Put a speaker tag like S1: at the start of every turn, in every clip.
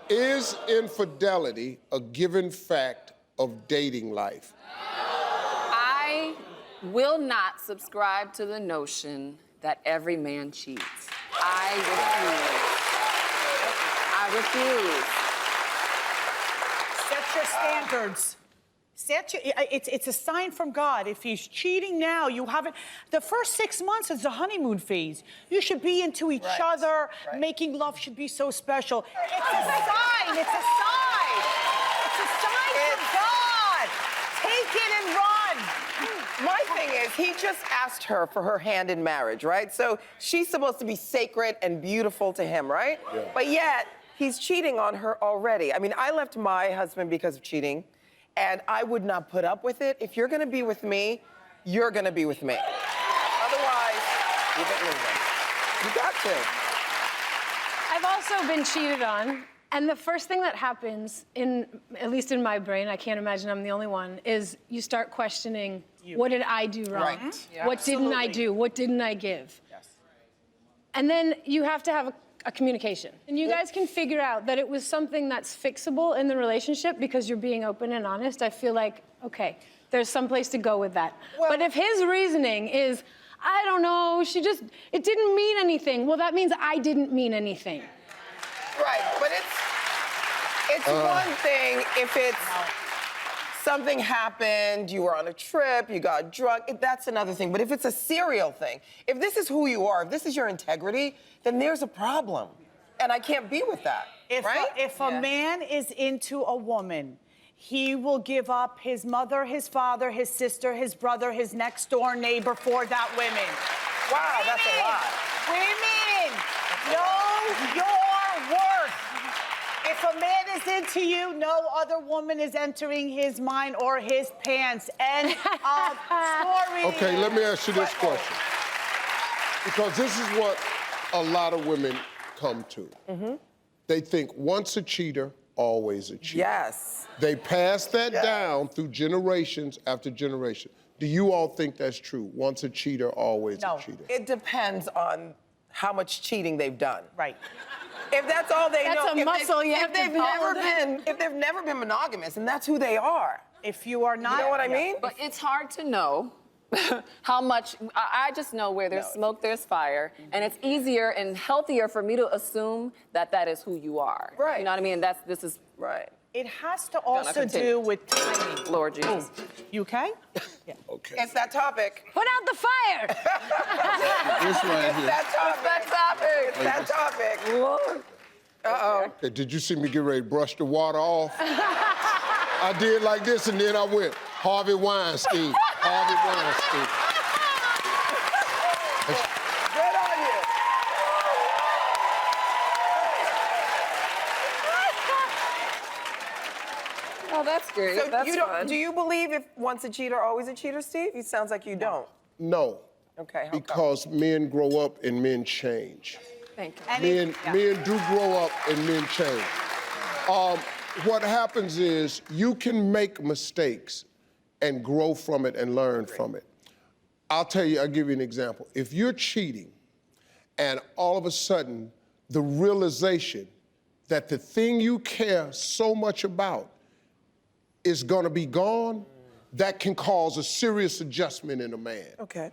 S1: Is infidelity a given fact of dating life?
S2: I will not subscribe to the notion that every man cheats. I refuse.
S3: Set your standards. It's a sign from God. If he's cheating now, you haven't. The first 6 months is the honeymoon phase. You should be into each other. Right. Making love should be so special. It's a sign. It's a sign. It's a sign from God. Take it and run.
S4: My thing is, he just asked her for her hand in marriage, right? So she's supposed to be sacred and beautiful to him, right? Yeah. But yet, he's cheating on her already. I mean, I left my husband because of cheating. And I would not put up with it. If you're gonna be with me, you're gonna be with me. Otherwise, you get moving. You got to.
S5: I've also been cheated on, and the first thing that happens, at least in my brain, I can't imagine I'm the only one, is you start questioning, what did I do wrong?
S4: Right.
S5: Yeah. What didn't I do? What didn't I give?
S3: Yes.
S5: And then you have to have a communication. And you guys can figure out that it was something that's fixable in the relationship because you're being open and honest. I feel like, okay, there's some place to go with that. Well, but if his reasoning is, I don't know, it didn't mean anything, well, that means I didn't mean anything.
S4: Right, but it's one thing if it's something happened, you were on a trip, you got drunk, that's another thing. But if it's a serial thing, if this is who you are, if this is your integrity, then there's a problem. And I can't be with that, right?
S3: If a man is into a woman, he will give up his mother, his father, his sister, his brother, his next door neighbor for that woman.
S4: Wow, that's a lot.
S3: Women, know your worth. If a man is into you, no other woman is entering his mind or his pants. End of story.
S1: Okay, let me ask you this question. Because this is what a lot of women come to. Mm-hmm. They think once a cheater, always a cheater.
S4: Yes.
S1: They pass that down through generations after generation. Do you all think that's true? Once a cheater, always a cheater?
S4: It depends on how much cheating they've done.
S3: Right.
S4: If that's all they know,
S5: That's a muscle you have to build.
S4: If they've never been monogamous, and that's who they are.
S3: If you are not,
S4: You know what I mean?
S2: But it's hard to know how much. I just know where there's smoke, there's fire. And it's easier and healthier for me to assume that that is who you are.
S4: Right.
S2: You know what I mean? This is
S4: Right.
S3: it has to also do with timing.
S2: Lord Jesus.
S3: You okay?
S1: Okay.
S4: It's that topic.
S5: Put out the fire!
S1: This right here.
S4: That topic. It's that topic.
S2: Lord.
S4: Uh-oh.
S1: Okay, did you see me get ready to brush the water off? I did like this, and then I went, Harvey Weinstein. Harvey Weinstein.
S4: Good on you.
S2: Oh, that's great.
S4: So
S2: That's fun.
S4: do you believe if once a cheater, always a cheater, Steve? It sounds like you don't.
S1: No.
S4: Okay, how come?
S1: Because men grow up and men change.
S2: Thank you.
S1: Men do grow up and men change. What happens is you can make mistakes and grow from it and learn from it. I'll give you an example. If you're cheating and all of a sudden the realization that the thing you care so much about is gonna be gone, that can cause a serious adjustment in a man.
S4: Okay.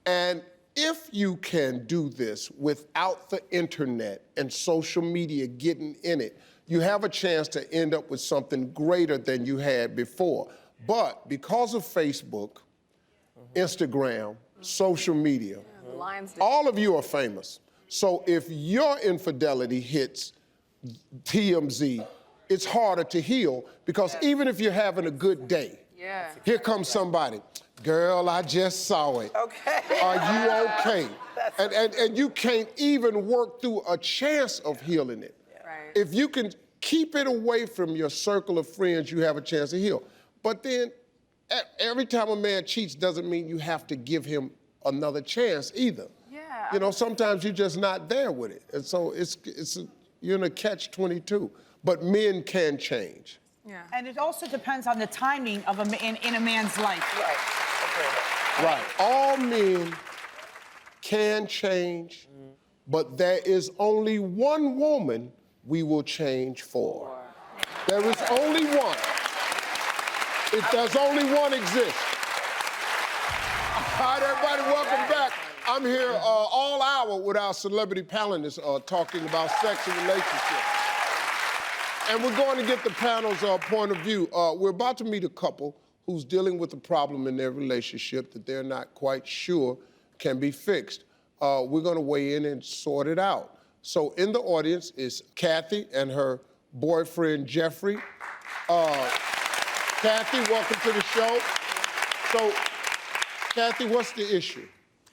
S1: And if you can do this without the internet and social media getting in it, you have a chance to end up with something greater than you had before. But because of Facebook, Instagram, social media, all of you are famous. So if your infidelity hits TMZ, it's harder to heal because even if you're having a good day, here comes somebody. Girl, I just saw it.
S4: Okay.
S1: Are you okay? And you can't even work through a chance of healing it.
S2: Right.
S1: If you can keep it away from your circle of friends, you have a chance to heal. But then every time a man cheats doesn't mean you have to give him another chance either.
S2: Yeah.
S1: You know, sometimes you're just not there with it. And so you're in a catch-22. But men can change.
S2: Yeah.
S3: And it also depends on the timing of in a man's life.
S4: Right. Okay.
S1: Right. All men can change, but there is only one woman we will change for. There is only one. If there's only one exists. All right, everybody, welcome back. I'm here all hour with our celebrity panelists talking about sex and relationships. And we're going to get the panel's point of view. We're about to meet a couple who's dealing with a problem in their relationship that they're not quite sure can be fixed. We're going to weigh in and sort it out. So in the audience is Kathy and her boyfriend, Jeffrey. Kathy, welcome to the show. So, Kathy, what's the issue?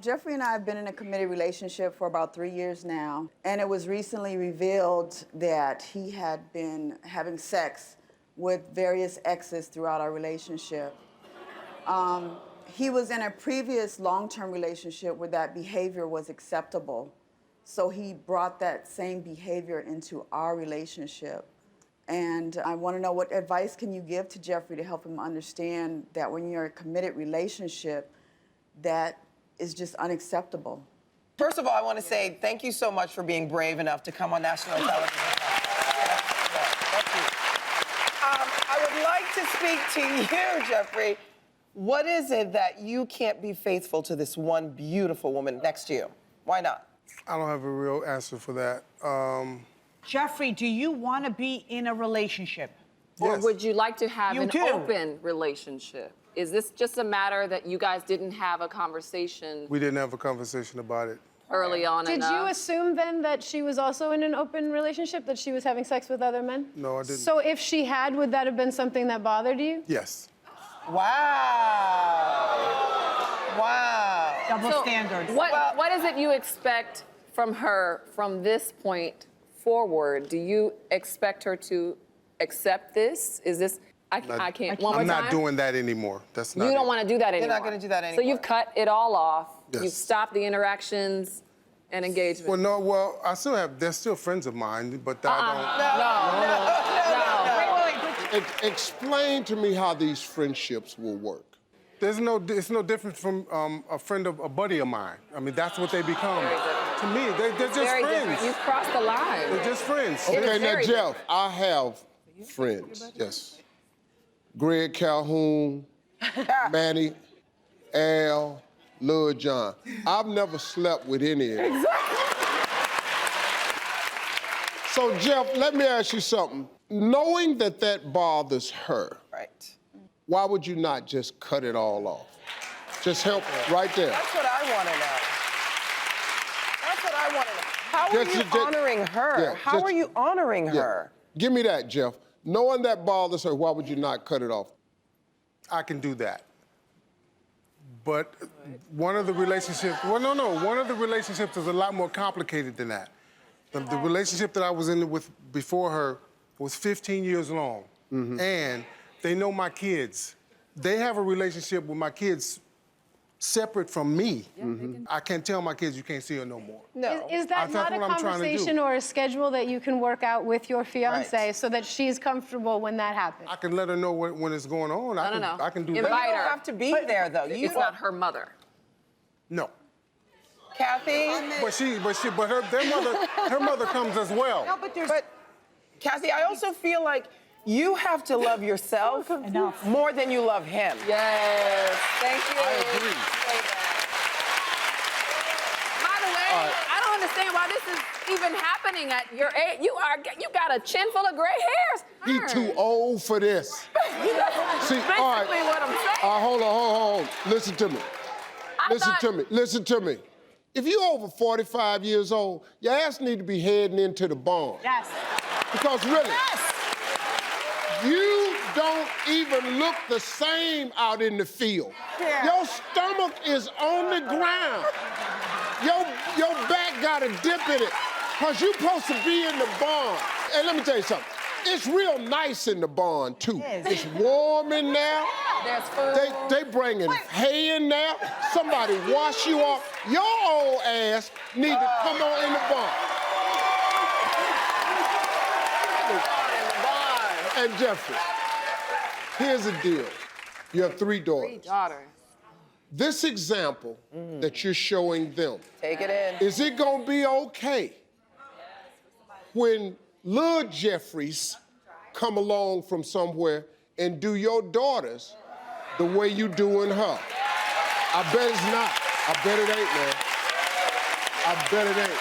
S6: Jeffrey and I have been in a committed relationship for about 3 years now, and it was recently revealed that he had been having sex with various exes throughout our relationship. He was in a previous long-term relationship where that behavior was acceptable, so he brought that same behavior into our relationship. And I want to know, what advice can you give to Jeffrey to help him understand that when you're in a committed relationship, that is just unacceptable?
S4: First of all, I want to say thank you so much for being brave enough to come on national television. Thank you. I would like to speak to you, Jeffrey. What is it that you can't be faithful to this one beautiful woman next to you? Why not?
S7: I don't have a real answer for that.
S3: Jeffrey, do you want to be in a relationship?
S2: Or
S7: Yes.
S2: would you like to have
S3: You
S2: an
S3: do.
S2: open relationship? Is this just a matter that you guys didn't have a conversation
S7: We didn't have a conversation about it.
S2: early on
S5: Did
S2: enough?
S5: you assume then that she was also in an open relationship, that she was having sex with other men?
S7: No, I didn't.
S5: So if she had, would that have been something that bothered you?
S7: Yes.
S4: Wow. Wow.
S3: Double
S2: So
S3: standards.
S2: what is it you expect from her from this point forward? Do you expect her to accept this? Is this, I can't, one more
S7: I'm not
S2: time?
S7: doing that anymore. That's not
S2: You don't
S7: it.
S2: want to do that anymore.
S4: not gonna do that
S2: So
S4: anymore.
S2: you've cut it all off.
S7: Yes.
S2: You've stopped the interactions and engagement.
S7: I still have, they're still friends of mine, but I
S1: Explain to me how these friendships will work.
S7: don't, it's no different from a friend of, a buddy of mine. I mean, that's what they become. To me, they're just
S2: Very
S7: friends.
S2: different. You've crossed the line.
S7: They're just friends.
S2: It
S1: Okay,
S2: is
S1: now,
S2: very
S1: Jeff, I have friends.
S7: Yes.
S1: Greg Calhoun, Manny, Al, Lil John. I've never slept with any of them. So, Jeff, let me ask you something. Knowing that that bothers her,
S4: Right.
S1: why would you not just cut it all off? Just help right there.
S4: That's what I want to know. That's what I want to know. How are
S1: Just-
S4: you
S1: just-
S4: honoring her?
S1: yeah,
S4: How
S1: just-
S4: are you honoring
S1: Yeah.
S4: her?
S1: Give me that, Jeff. Knowing that bothers her, why would you not cut it off?
S7: I can do that. But one of the relationships, one of the relationships is a lot more complicated than that. The relationship that I was in with before her was 15 years long. And they know my kids. They have a relationship with my kids separate from me. I can't tell my kids you can't see her no more.
S4: No.
S5: Is that
S7: That's
S5: not a
S7: what I'm trying to do.
S5: conversation or a schedule that you can work out with your fiance
S4: Right.
S5: so that she's comfortable when that happens?
S7: I can let her know when it's going on.
S2: No.
S7: I can do
S2: Invite
S7: that.
S4: You don't
S2: her.
S4: have to be there, though. You
S2: It's not her mother.
S7: No.
S4: Kathy.
S7: But her mother comes as well.
S3: No, but there's...
S4: But Kathy, I also feel like you have to love yourself
S3: Enough.
S4: more than you love him.
S2: Yes. Thank you.
S7: I agree.
S2: By the way, I don't understand why this is even happening at your age. You got a chin full of gray hairs.
S1: He too old for this. See,
S2: Basically
S1: all right.
S2: what I'm saying.
S1: Hold on. Listen to me. Listen to me. If you're over 45 years old, your ass need to be heading into the barn.
S3: Yes.
S1: Because really,
S3: Yes.
S1: you don't even look the same out in the field.
S3: Yeah.
S1: Your stomach is on the ground. Your back got a dip in it. Because you're supposed to be in the barn. And let me tell you something. It's real nice in the barn, too.
S3: It is.
S1: It's warm in there.
S2: There's food.
S1: They bringing hay in there. Somebody wash you off. Your old ass need to come on in the barn. And Jeffrey, here's the deal. You have 3 daughters.
S2: Daughter.
S1: This example that you're showing them,
S4: Take it in.
S1: is it gonna be okay when little Jeffries come along from somewhere and do your daughters the way you doing her? I bet it's not. I bet it ain't, man. I bet it ain't.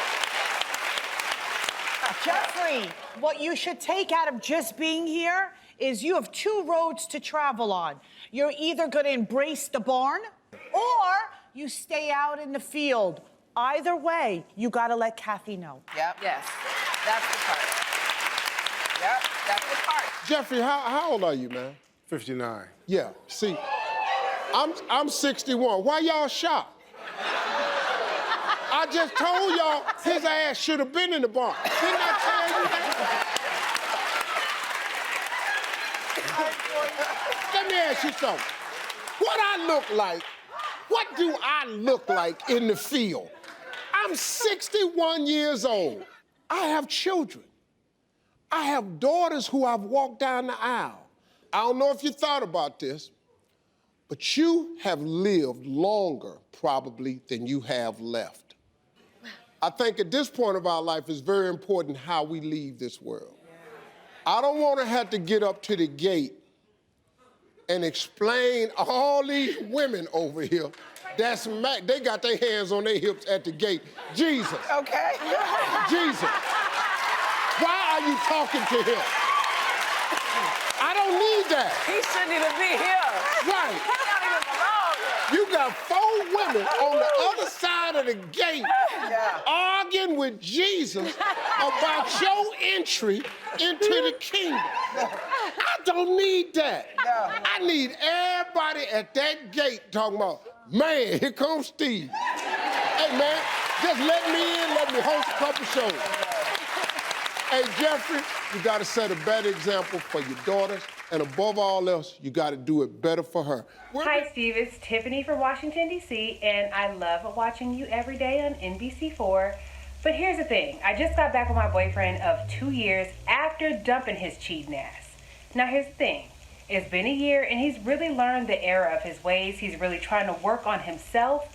S3: Jeffrey, what you should take out of just being here is you have two roads to travel on. You're either going to embrace the barn or you stay out in the field. Either way, you got to let Kathy know.
S4: Yep.
S2: Yes, that's the part.
S4: Yep, that's the part.
S1: Jeffrey, how old are you, man?
S7: 59.
S1: Yeah, see, I'm 61. Why y'all shocked? I just told y'all his ass should have been in the barn. Didn't I tell you that? Let me ask you something. What do I look like in the field? I'm 61 years old. I have children. I have daughters who I've walked down the aisle. I don't know if you thought about this, but you have lived longer probably than you have left. I think at this point of our life, it's very important how we leave this world. I don't want to have to get up to the gate and explain all these women over here that's mad. They got their hands on their hips at the gate. Jesus.
S4: Okay.
S1: Jesus. Why are you talking to him? I don't need that.
S2: He shouldn't even be here.
S1: Right.
S2: He's not even belong.
S1: You got 4 women on the other side of the gate arguing with Jesus about your entry into the kingdom. I don't need that. I need everybody at that gate talking about, man, here comes Steve. Hey, man, just let me in, let me host a couple shows. Hey, Jeffrey, you got to set a better example for your daughters, and above all else, you got to do it better for her.
S8: Hi, Steve. It's Tiffany from Washington, D.C., and I love watching you every day on NBC4. But here's the thing. I just got back with my boyfriend of 2 years after dumping his cheating ass. Now, here's the thing. It's been a year, and he's really learned the error of his ways. He's really trying to work on himself.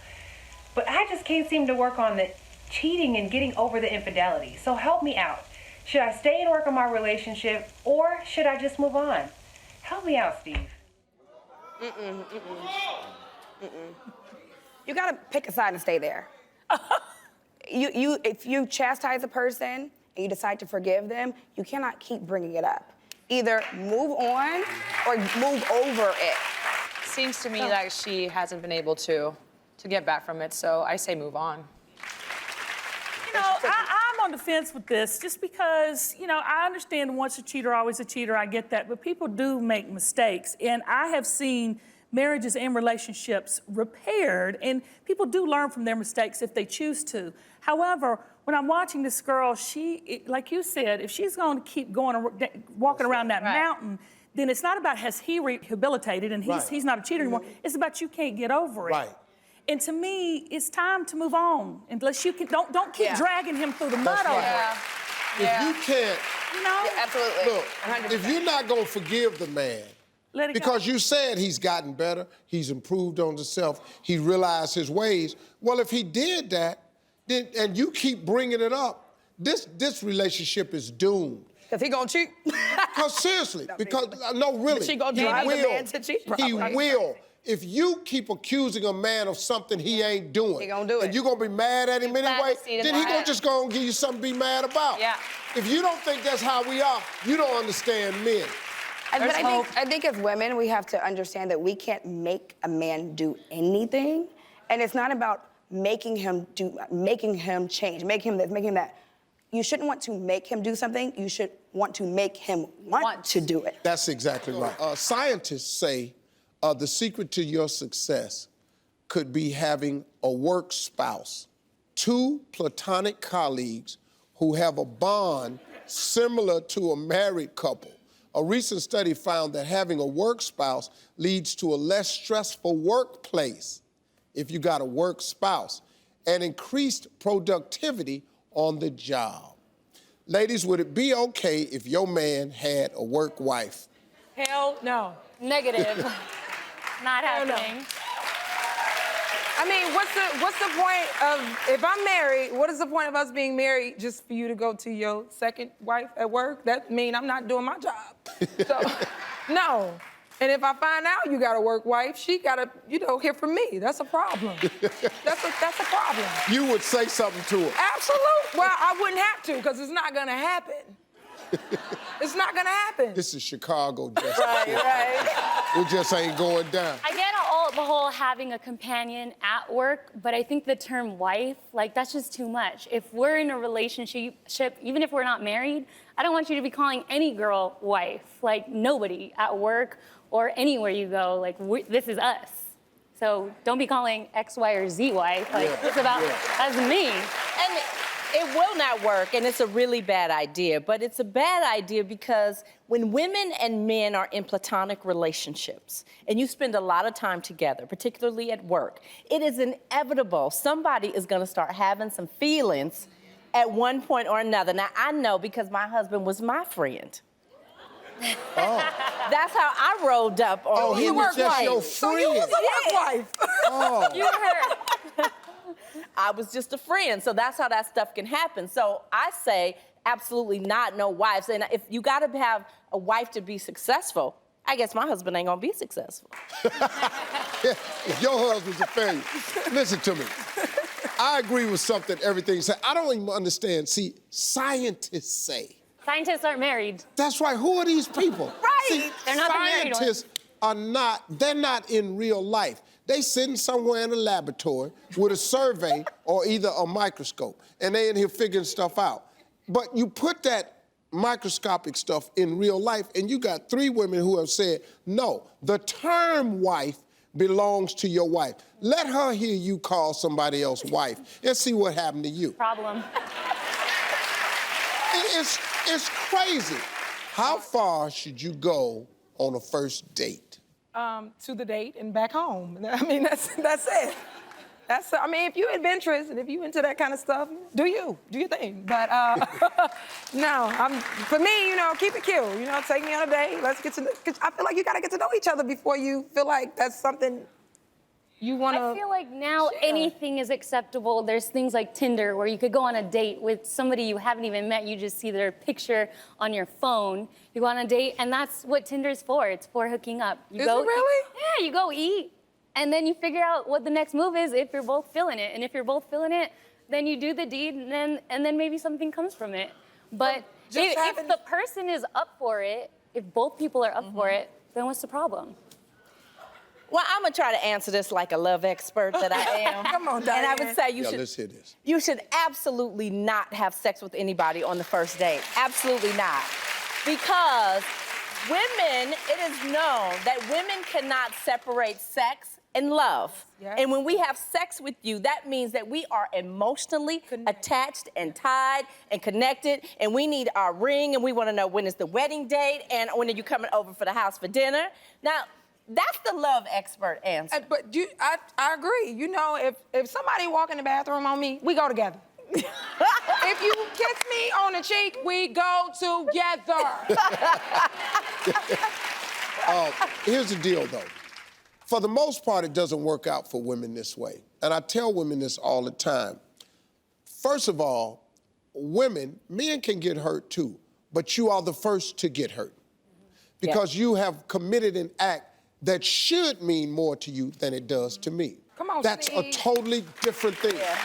S8: But I just can't seem to work on the cheating and getting over the infidelity. So help me out. Should I stay and work on my relationship, or should I just move on? Help me out, Steve.
S9: You gotta pick a side and stay there. If you chastise a person and you decide to forgive them, you cannot keep bringing it up. Either move on or move over it.
S10: Seems to me like she hasn't been able to get back from it, so I say move on.
S11: You know, I'm on the fence with this just because, you know, I understand once a cheater, always a cheater. I get that. But people do make mistakes. And I have seen marriages and relationships repaired, and people do learn from their mistakes if they choose to. However, when I'm watching this girl, like you said, if she's going to keep walking around that mountain, then it's not about has he rehabilitated and he's not a cheater anymore. It's about you can't get over it.
S1: Right.
S11: And to me, it's time to move on. Unless you can, don't keep dragging him through the mud over it.
S1: If you can't,
S11: You know?
S9: Absolutely.
S1: look,
S9: 100%.
S1: if you're not going to forgive the man,
S11: Let it
S1: because
S11: go.
S1: you said he's gotten better, he's improved on himself, he realized his ways. Well, if he did that, then and you keep bringing it up, this relationship is doomed.
S9: Because he gonna cheat.
S1: Because seriously, because no, really,
S9: She gonna
S1: he
S9: drive the
S1: will.
S9: man to cheat,
S1: He
S9: probably.
S1: will. If you keep accusing a man of something he ain't doing,
S9: He gonna do
S1: and
S9: it.
S1: you're gonna be mad at him
S10: plant
S1: anyway,
S10: the seed in
S1: then
S10: my
S1: he gonna
S10: head.
S1: just gonna give you something to be mad about.
S10: Yeah.
S1: If you don't think that's how we are, you don't understand men.
S9: But I think as women, we have to understand that we can't make a man do anything. And it's not about making him change, make him this, make him that. You shouldn't want to make him do something. You should want to make him want to do it.
S1: That's exactly right. Scientists say the secret to your success could be having a work spouse, 2 platonic colleagues who have a bond similar to a married couple. A recent study found that having a work spouse leads to a less stressful workplace if you got a work spouse, and increased productivity on the job. Ladies, would it be okay if your man had a work wife?
S11: Hell no.
S10: Negative. Not happening.
S4: I mean, what's the point of, if I'm married, what is the point of us being married just for you to go to your second wife at work? That mean I'm not doing my job. So, no. And if I find out you got a work wife, she gotta, hear from me. That's a problem. That's a problem.
S1: You would say something to her.
S4: Absolutely. Well, I wouldn't have to, because it's not gonna happen. It's not gonna happen.
S1: This is Chicago, Jessica.
S4: Right.
S1: It just ain't going down.
S12: I get the whole having a companion at work, but I think the term wife, like, that's just too much. If we're in a relationship, even if we're not married, I don't want you to be calling any girl wife. Like, nobody at work or anywhere you go, like, this is us. So don't be calling X, Y, or Z wife. Like, it's about that's me.
S13: And it will not work, and it's a really bad idea. But it's a bad idea because when women and men are in platonic relationships, and you spend a lot of time together, particularly at work, it is inevitable somebody is gonna start having some feelings at one point or another. Now, I know because my husband was my friend.
S1: Oh.
S13: That's how I rolled up on
S1: Oh, he was just your friend.
S4: So you was a work wife.
S1: Oh.
S13: You heard. I was just a friend, so that's how that stuff can happen. So I say absolutely not, no wives. And if you gotta have a wife to be successful, I guess my husband ain't gonna be successful.
S1: If your husband's a failure, listen to me. I agree with everything you said. I don't even understand. See, scientists say.
S12: Scientists aren't married.
S1: That's right. Who are these people?
S12: Right.
S1: See,
S12: They're not the married ones.
S1: scientists they're not in real life. They sitting somewhere in a laboratory with a survey or either a microscope, and they in here figuring stuff out. But you put that microscopic stuff in real life, and you got 3 women who have said, no, the term wife belongs to your wife. Let her hear you call somebody else wife and see what happened to you.
S12: Problem.
S1: It's crazy. How far should you go on a first date?
S4: To the date and back home. I mean, that's it. I mean, if you're adventurous and if you into that kind of stuff, do your thing. But no, for me, keep it cute. Take me on a date. Let's get to know, because I feel like you gotta get to know each other before you feel like that's something you wanna.
S12: I feel like now anything is acceptable. There's things like Tinder where you could go on a date with somebody you haven't even met. You just see their picture on your phone. You go on a date, and that's what Tinder's for. It's for hooking up.
S4: Is it really?
S12: Yeah, you go eat, and then you figure out what the next move is if you're both feeling it. And if you're both feeling it, then you do the deed, and then maybe something comes from it. But if the person is up for it, if both people are up for it, then what's the problem?
S13: Well, I'm gonna try to answer this like a love expert that I am.
S4: Come on, Diane.
S13: And I would say
S1: Let's hear this.
S13: you should absolutely not have sex with anybody on the first date. Absolutely not. Because women, it is known that women cannot separate sex and love.
S4: Yeah.
S13: And when we have sex with you, that means that we are emotionally attached and tied and connected, and we need our ring, and we wanna know when is the wedding date, and when are you coming over for the house for dinner. Now, that's the love expert answer.
S4: But I agree. If somebody walk in the bathroom on me, we go together. If you kiss me on the cheek, we go together.
S1: Here's the deal, though. For the most part, it doesn't work out for women this way. And I tell women this all the time. First of all, men can get hurt too, but you are the first to get hurt. Because you have committed an act that should mean more to you than it does to me.
S4: Come on,
S1: That's
S4: Steve.
S1: a totally different thing.
S13: Yeah.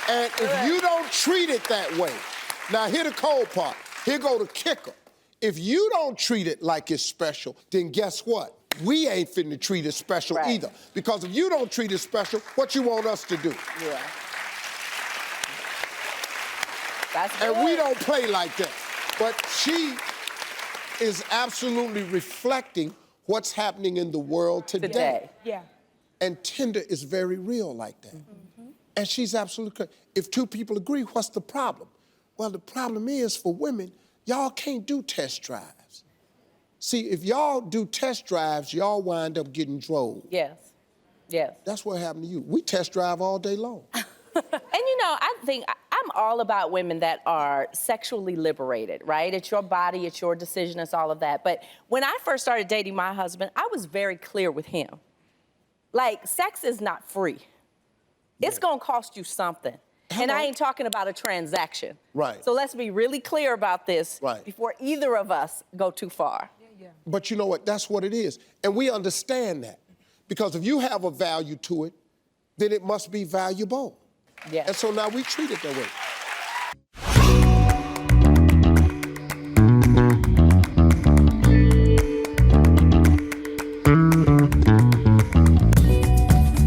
S1: And if you don't treat it that way, now here the cold part, here go the kicker. If you don't treat it like it's special, then guess what? We ain't finna treat it special either. Because if you don't treat it special, what you want us to do?
S13: Yeah. That's good.
S1: And we don't play like that. But she is absolutely reflecting what's happening in the world today.
S4: Yeah.
S1: And Tinder is very real like that. And she's absolutely correct. If 2 people agree, what's the problem? Well, the problem is for women, y'all can't do test drives. See, if y'all do test drives, y'all wind up getting drove.
S13: Yes.
S1: That's what happened to you. We test drive all day long.
S13: And I think I'm all about women that are sexually liberated, right? It's your body, it's your decision, it's all of that. But when I first started dating my husband, I was very clear with him. Like, sex is not free. It's gonna cost you something. And I ain't talking about a transaction.
S1: Right.
S13: So let's be really clear about this
S1: Right.
S13: before either of us go too far.
S1: But you know what? That's what it is. And we understand that. Because if you have a value to it, then it must be valuable.
S13: Yeah.
S1: And so now we treat it that way.